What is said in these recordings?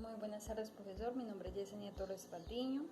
Muy buenas tardes, profesor. Mi nombre es Yesenia Torres Patiño.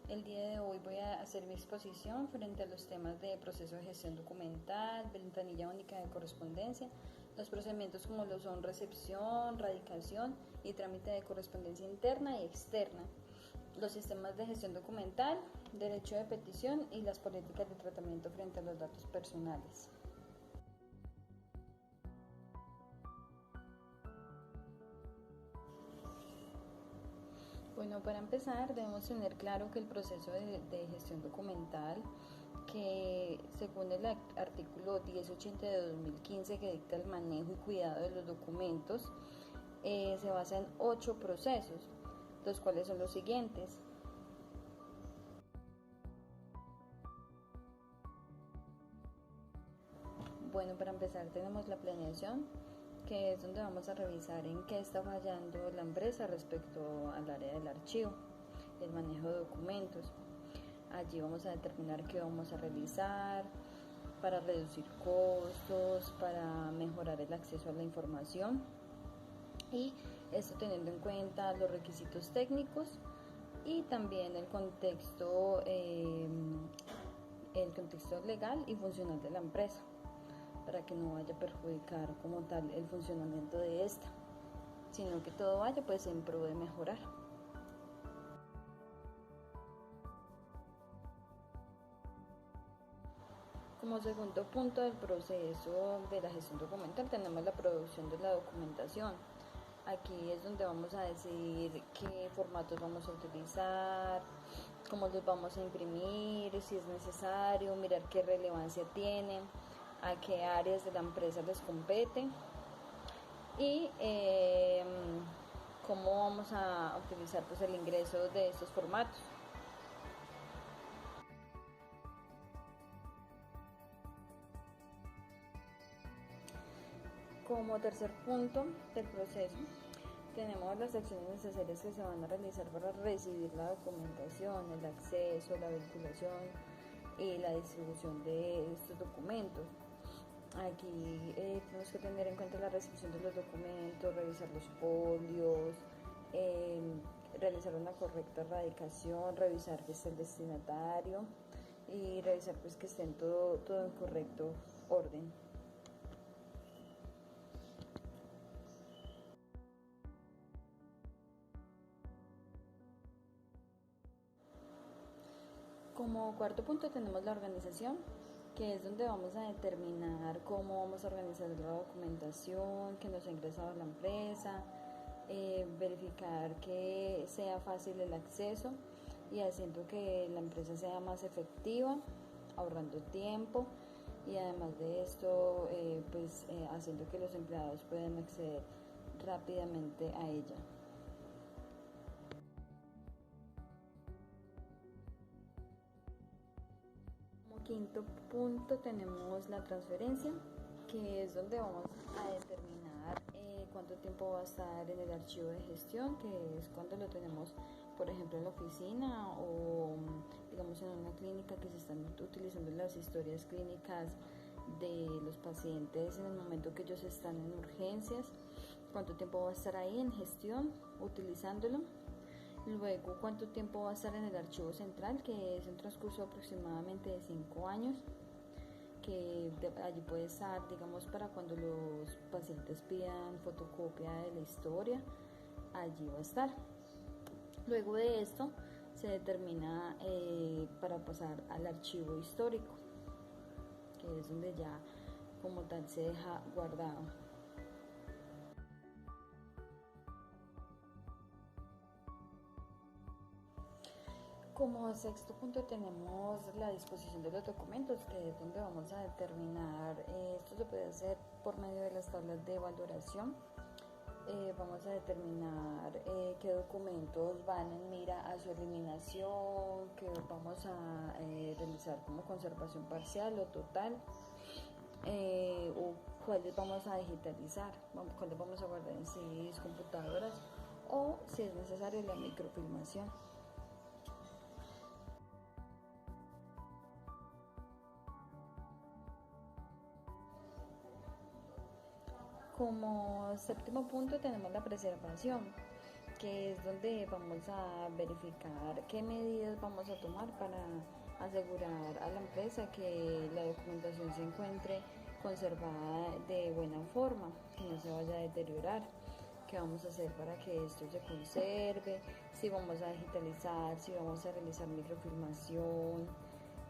El día de hoy voy a hacer mi exposición frente a los temas de proceso de gestión documental, ventanilla única de correspondencia, los procedimientos como lo son recepción, radicación y trámite de correspondencia interna y externa, los sistemas de gestión documental, derecho de petición y las políticas de tratamiento frente a los datos personales. Bueno, para empezar debemos tener claro que el proceso de gestión documental, que según el artículo 1080 de 2015 que dicta el manejo y cuidado de los documentos, se basa en 8 procesos, los cuales son los siguientes. Bueno, para empezar tenemos la planeación, que es donde vamos a revisar en qué está fallando la empresa respecto al área del archivo, el manejo de documentos. Allí vamos a determinar qué vamos a realizar para reducir costos, para mejorar el acceso a la información, y esto teniendo en cuenta los requisitos técnicos y también el contexto legal y funcional de la empresa, para que no vaya a perjudicar como tal el funcionamiento de esta, sino que todo vaya pues en pro de mejorar. Como segundo punto del proceso de la gestión documental tenemos la producción de la documentación. Aquí es donde vamos a decidir qué formatos vamos a utilizar, cómo los vamos a imprimir, si es necesario, mirar qué relevancia tienen, a qué áreas de la empresa les compete y cómo vamos a utilizar pues el ingreso de estos formatos. Como tercer punto del proceso tenemos las acciones necesarias que se van a realizar para recibir la documentación, el acceso, la vinculación y la distribución de estos documentos. Aquí tenemos que tener en cuenta la recepción de los documentos, revisar los folios, realizar una correcta radicación, revisar que esté el destinatario y revisar pues que esté en todo en correcto orden. Como cuarto punto tenemos la organización, que es donde vamos a determinar cómo vamos a organizar la documentación que nos ha ingresado a la empresa, verificar que sea fácil el acceso y haciendo que la empresa sea más efectiva, ahorrando tiempo y además de esto haciendo que los empleados puedan acceder rápidamente a ella. Como quinto punto tenemos la transferencia, que es donde vamos a determinar cuánto tiempo va a estar en el archivo de gestión, que es cuando lo tenemos, por ejemplo, en la oficina o digamos en una clínica que se están utilizando las historias clínicas de los pacientes en el momento que ellos están en urgencias, cuánto tiempo va a estar ahí en gestión utilizándolo. Luego, cuánto tiempo va a estar en el archivo central, que es un transcurso aproximadamente de 5 años, que allí puede estar, digamos, para cuando los pacientes pidan fotocopia de la historia, allí va a estar. Luego de esto, se determina para pasar al archivo histórico, que es donde ya como tal se deja guardado. Como sexto punto tenemos la disposición de los documentos, que es donde vamos a determinar, esto se puede hacer por medio de las tablas de valoración. Vamos a determinar qué documentos van en mira a su eliminación, que vamos a realizar como conservación parcial o total, o cuáles vamos a digitalizar, cuáles vamos a guardar en CDs, computadoras o si es necesario la microfilmación. Como séptimo punto tenemos la preservación, que es donde vamos a verificar qué medidas vamos a tomar para asegurar a la empresa que la documentación se encuentre conservada de buena forma, que no se vaya a deteriorar, qué vamos a hacer para que esto se conserve, si vamos a digitalizar, si vamos a realizar microfilmación,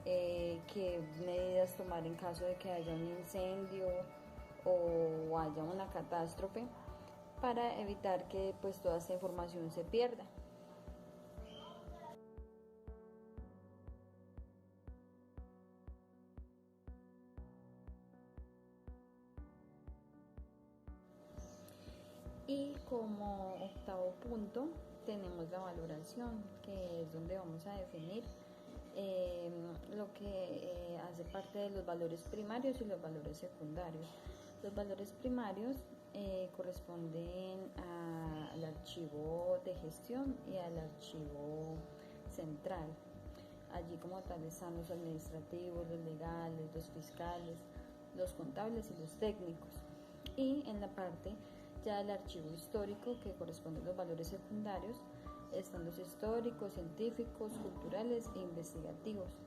qué medidas tomar en caso de que haya un incendio o haya una catástrofe para evitar que pues toda esta información se pierda. Y como octavo punto tenemos la valoración, que es donde vamos a definir lo que hace parte de los valores primarios y los valores secundarios. Los valores primarios corresponden al archivo de gestión y al archivo central. Allí como tal están los administrativos, los legales, los fiscales, los contables y los técnicos. Y en la parte ya del archivo histórico, que corresponde a los valores secundarios, están los históricos, científicos, culturales e investigativos.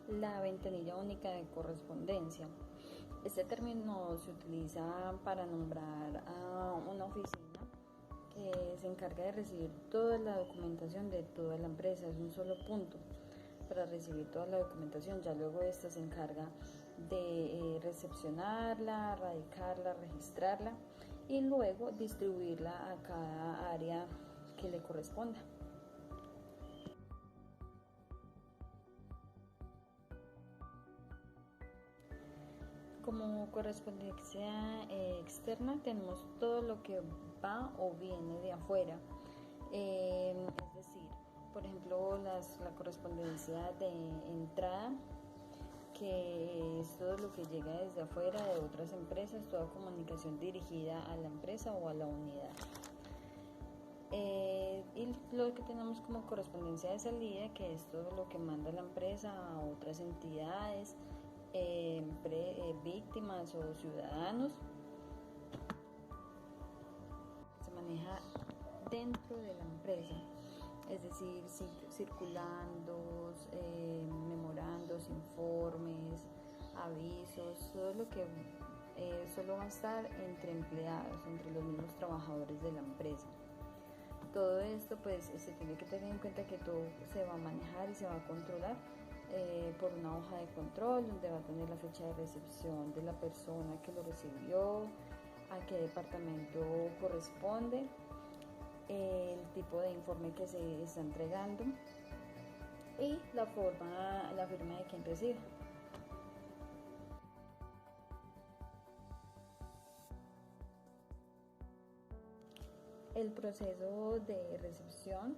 La ventanilla única de correspondencia. Este término se utiliza para nombrar a una oficina que se encarga de recibir toda la documentación de toda la empresa. Es un solo punto para recibir toda la documentación. Ya luego esta se encarga de recepcionarla, radicarla, registrarla y luego distribuirla a cada área que le corresponda. Como correspondencia externa tenemos todo lo que va o viene de afuera, es decir, por ejemplo la correspondencia de entrada, que es todo lo que llega desde afuera de otras empresas, toda comunicación dirigida a la empresa o a la unidad. Y lo que tenemos como correspondencia de salida, que es todo lo que manda la empresa a otras entidades, víctimas o ciudadanos, se maneja dentro de la empresa, es decir, circulandos, memorandos, informes, avisos, todo lo que solo va a estar entre empleados, entre los mismos trabajadores de la empresa. Todo esto pues se tiene que tener en cuenta que todo se va a manejar y se va a controlar por una hoja de control donde va a tener la fecha de recepción de la persona que lo recibió, a qué departamento corresponde, el tipo de informe que se está entregando y la firma de quien recibe. El proceso de recepción.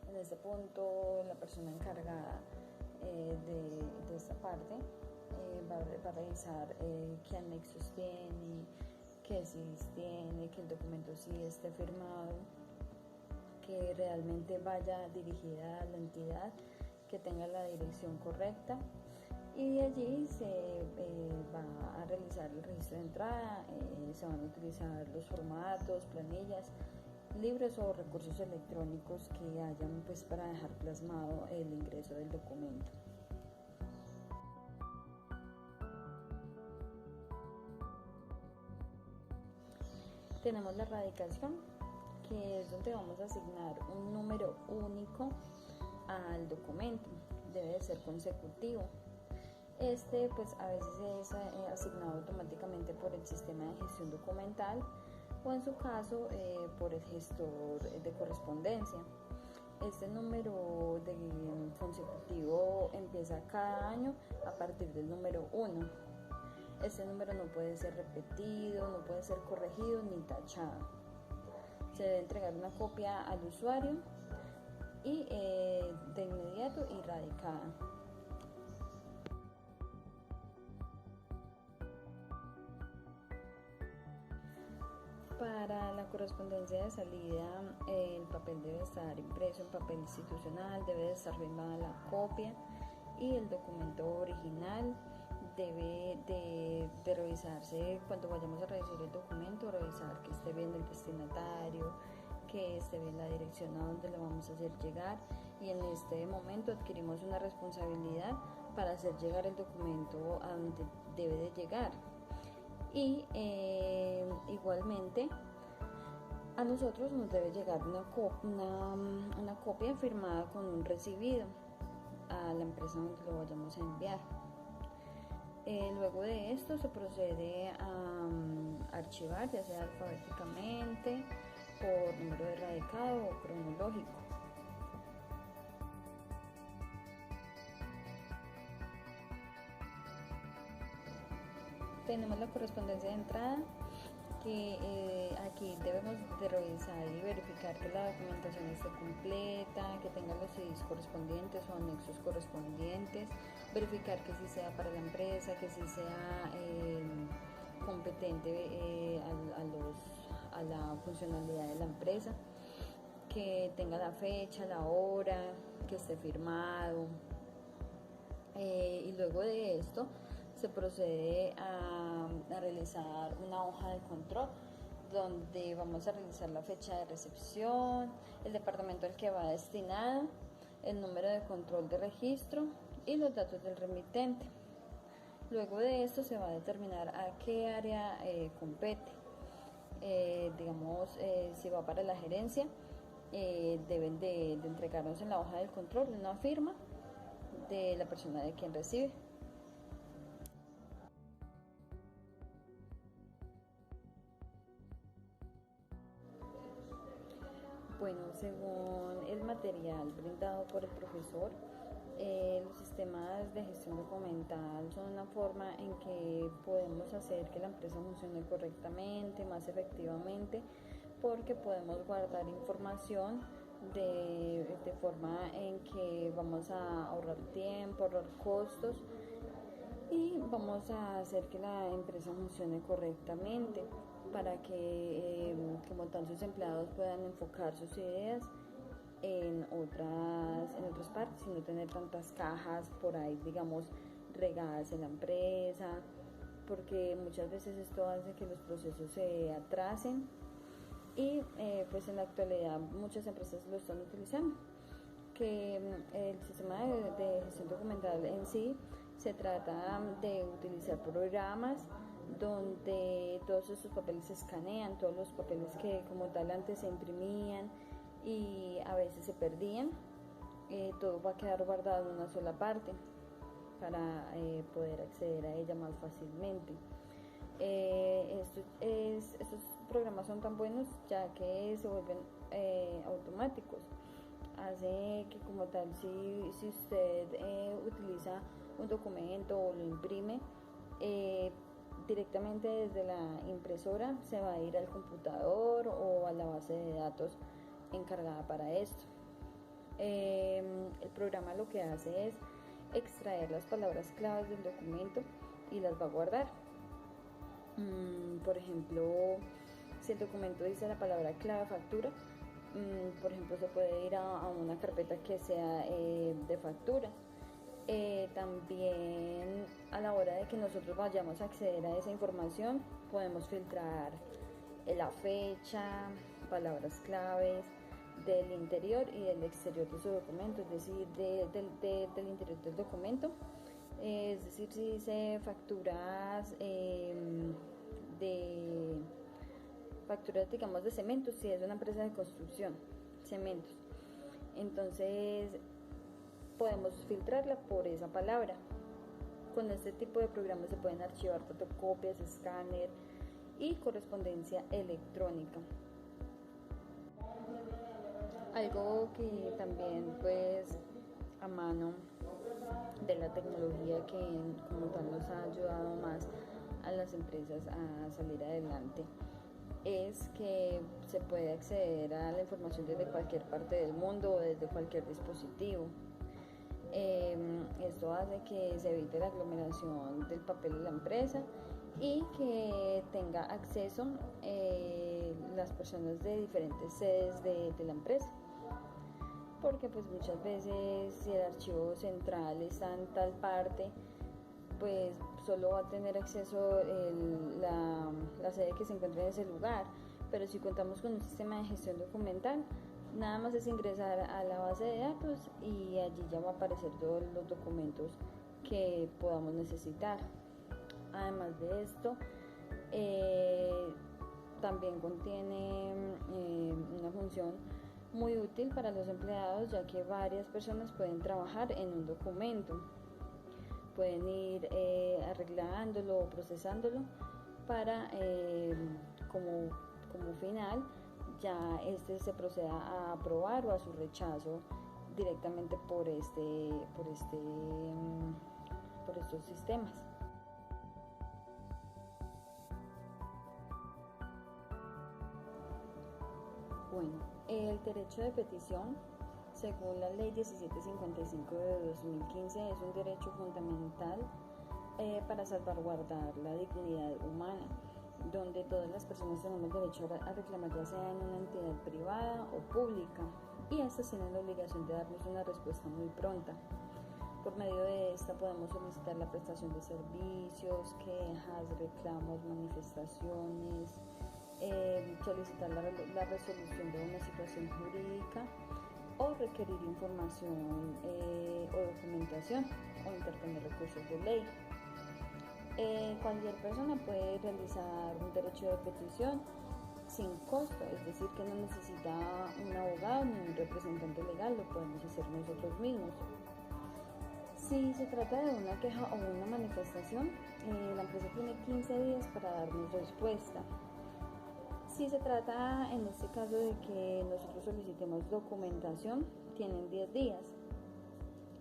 En este punto, la persona encargada de esta parte va a revisar qué anexos tiene, qué CIS tiene, que el documento sí esté firmado, que realmente vaya dirigida a la entidad, que tenga la dirección correcta. Y de allí se va a realizar el registro de entrada, se van a utilizar los formatos, planillas, libros o recursos electrónicos que hayan pues para dejar plasmado el ingreso del documento. Tenemos la radicación, que es donde vamos a asignar un número único al documento, debe de ser consecutivo. Este pues a veces es asignado automáticamente por el sistema de gestión documental o en su caso por el gestor de correspondencia. Este número de consecutivo empieza cada año a partir del número 1. Este número no puede ser repetido, no puede ser corregido ni tachado. Se debe entregar una copia al usuario y de inmediato y radicada. Para la correspondencia de salida, el papel debe estar impreso en papel institucional, debe de estar firmada la copia y el documento original debe de revisarse cuando vayamos a revisar el documento, revisar que esté bien el destinatario, que esté bien la dirección a donde lo vamos a hacer llegar, y en este momento adquirimos una responsabilidad para hacer llegar el documento a donde debe de llegar. Y igualmente a nosotros nos debe llegar una copia firmada con un recibido a la empresa donde lo vayamos a enviar. Luego de esto se procede a archivar, ya sea alfabéticamente, por número de radicado o cronológico. Tenemos la correspondencia de entrada, que aquí debemos de revisar y verificar que la documentación esté completa, que tenga los CDs correspondientes o anexos correspondientes, verificar que sí sea para la empresa, que sí sea competente a la funcionalidad de la empresa, que tenga la fecha, la hora, que esté firmado. Y luego de esto se procede a realizar una hoja de control donde vamos a realizar la fecha de recepción, el departamento al que va destinado, el número de control de registro y los datos del remitente. Luego de esto se va a determinar a qué área compete. Si va para la gerencia, deben de entregarnos en la hoja del control una firma de la persona de quien recibe. Bueno, según el material brindado por el profesor, los sistemas de gestión documental son una forma en que podemos hacer que la empresa funcione correctamente, más efectivamente, porque podemos guardar información de forma en que vamos a ahorrar tiempo, ahorrar costos y vamos a hacer que la empresa funcione correctamente para que como tal sus empleados puedan enfocar sus ideas en otras partes y no tener tantas cajas por ahí, digamos, regadas en la empresa, porque muchas veces esto hace que los procesos se atrasen y pues en la actualidad muchas empresas lo están utilizando, que el sistema de gestión documental en sí se trata de utilizar programas donde todos estos papeles se escanean, todos los papeles que como tal antes se imprimían y a veces se perdían, todo va a quedar guardado en una sola parte para poder acceder a ella más fácilmente. Estos programas son tan buenos ya que se vuelven automáticos. Hace que como tal, si usted utiliza un documento o lo imprime, directamente desde la impresora se va a ir al computador o a la base de datos encargada para esto. El programa lo que hace es extraer las palabras claves del documento y las va a guardar. Por ejemplo, si el documento dice la palabra clave factura, por ejemplo, se puede ir a una carpeta que sea de facturas. También a la hora de que nosotros vayamos a acceder a esa información, podemos filtrar la fecha, palabras claves del interior y del exterior de su documento, es decir, del interior del documento. Es decir, si dice facturas digamos de cementos, si es una empresa de construcción, cementos, entonces podemos filtrarla por esa palabra. Con este tipo de programas se pueden archivar fotocopias, escáner y correspondencia electrónica. Algo que también pues a mano de la tecnología que como tal nos ha ayudado más a las empresas a salir adelante es que se puede acceder a la información desde cualquier parte del mundo o desde cualquier dispositivo. Esto hace que se evite la aglomeración del papel de la empresa y que tenga acceso las personas de diferentes sedes de la empresa, porque pues muchas veces si el archivo central está en tal parte, pues solo va a tener acceso la sede que se encuentra en ese lugar, pero si contamos con un sistema de gestión documental, nada más es ingresar a la base de datos y allí ya va a aparecer todos los documentos que podamos necesitar. Además de esto, también contiene una función muy útil para los empleados, ya que varias personas pueden trabajar en un documento, pueden ir arreglándolo o procesándolo para como final ya se proceda a aprobar o a su rechazo directamente por estos sistemas. Bueno, el derecho de petición, según la Ley 1755 de 2015, es un derecho fundamental para salvaguardar la dignidad humana, donde todas las personas tenemos derecho a reclamar, ya sea en una entidad privada o pública, y estas tienen la obligación de darnos una respuesta muy pronta. Por medio de esta podemos solicitar la prestación de servicios, quejas, reclamos, manifestaciones, solicitar la resolución de una situación jurídica o requerir información o documentación o interponer recursos de ley. Cualquier persona puede realizar un derecho de petición sin costo, es decir, que no necesita un abogado ni un representante legal, lo podemos hacer nosotros mismos. Si se trata de una queja o una manifestación, la empresa tiene 15 días para darnos respuesta. Si se trata en este caso de que nosotros solicitemos documentación, tienen 10 días.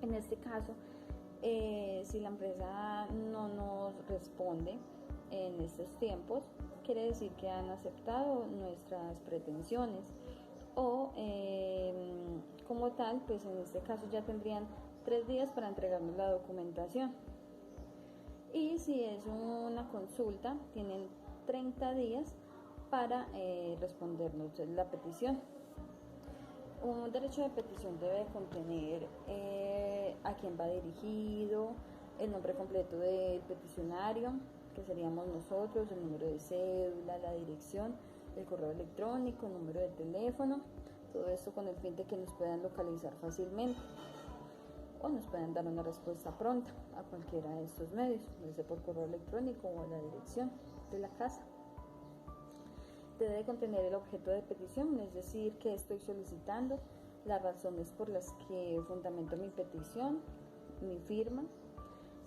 En este caso, si la empresa no nos responde en estos tiempos, quiere decir que han aceptado nuestras pretensiones o como tal, pues en este caso ya tendrían 3 días para entregarnos la documentación. Y si es una consulta, tienen 30 días para respondernos la petición. Un derecho de petición debe contener a quién va dirigido, el nombre completo del peticionario, que seríamos nosotros, el número de cédula, la dirección, el correo electrónico, el número de teléfono, todo esto con el fin de que nos puedan localizar fácilmente o nos puedan dar una respuesta pronta a cualquiera de estos medios, ya sea por correo electrónico o a la dirección de la casa. Debe contener el objeto de petición, es decir, que estoy solicitando, las razones por las que fundamento mi petición, mi firma,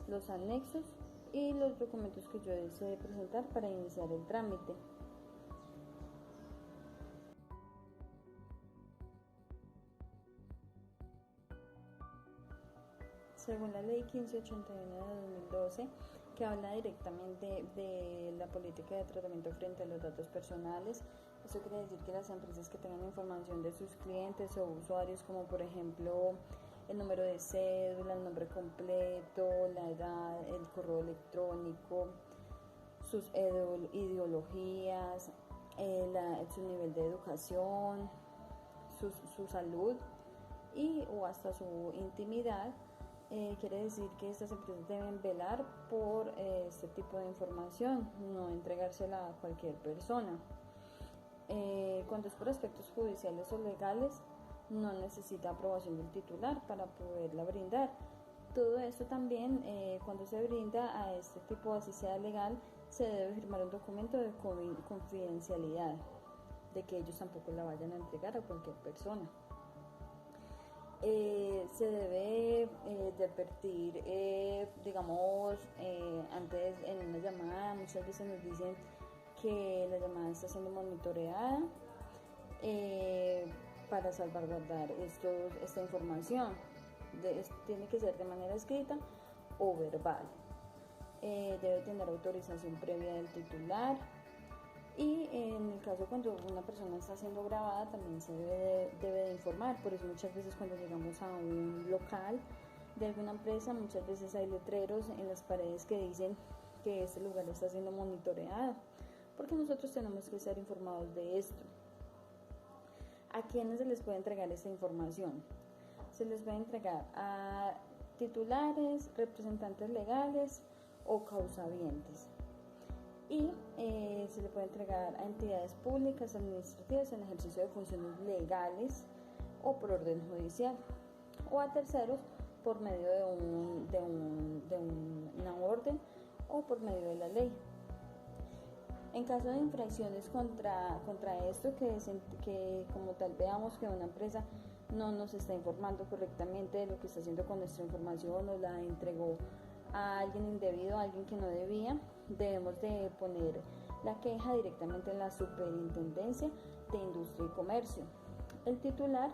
los anexos y los documentos que yo desee presentar para iniciar el trámite. Según la Ley 1581 de 2012, que habla directamente de la política de tratamiento frente a los datos personales, eso quiere decir que las empresas que tengan información de sus clientes o usuarios, como por ejemplo el número de cédula, el nombre completo, la edad, el correo electrónico, sus ideologías, su nivel de educación, su salud o hasta su intimidad, quiere decir que estas empresas deben velar por este tipo de información, no entregársela a cualquier persona. Cuando es por aspectos judiciales o legales, no necesita aprobación del titular para poderla brindar. Todo esto también, cuando se brinda a este tipo, así sea legal, se debe firmar un documento de confidencialidad, de que ellos tampoco la vayan a entregar a cualquier persona. Se debe de advertir, digamos, antes en una llamada, muchas veces nos dicen que la llamada está siendo monitoreada para salvaguardar esta información. Tiene que ser de manera escrita o verbal. Debe tener autorización previa del titular. Y en el caso cuando una persona está siendo grabada también se debe de informar. Por eso muchas veces cuando llegamos a un local de alguna empresa, muchas veces hay letreros en las paredes que dicen que este lugar está siendo monitoreado, porque nosotros tenemos que estar informados de esto. ¿A quiénes se les puede entregar esta información? Se les puede entregar a titulares, representantes legales o causavientes. Y se le puede entregar a entidades públicas, administrativas en ejercicio de funciones legales o por orden judicial, o a terceros por medio de una orden o por medio de la ley. En caso de infracciones contra esto, que como tal veamos que una empresa no nos está informando correctamente de lo que está haciendo con nuestra información o la entregó a alguien indebido, a alguien que no debía, debemos de poner la queja directamente en la Superintendencia de Industria y Comercio. El titular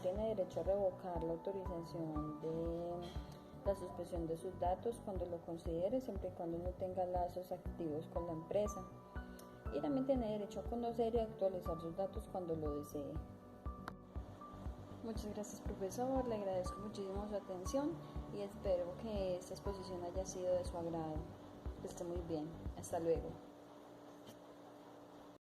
tiene derecho a revocar la autorización de la suspensión de sus datos cuando lo considere, siempre y cuando no tenga lazos activos con la empresa. Y también tiene derecho a conocer y actualizar sus datos cuando lo desee. Muchas gracias, profesor, le agradezco muchísimo su atención y espero que esta exposición haya sido de su agrado. Que esté muy bien. Hasta luego.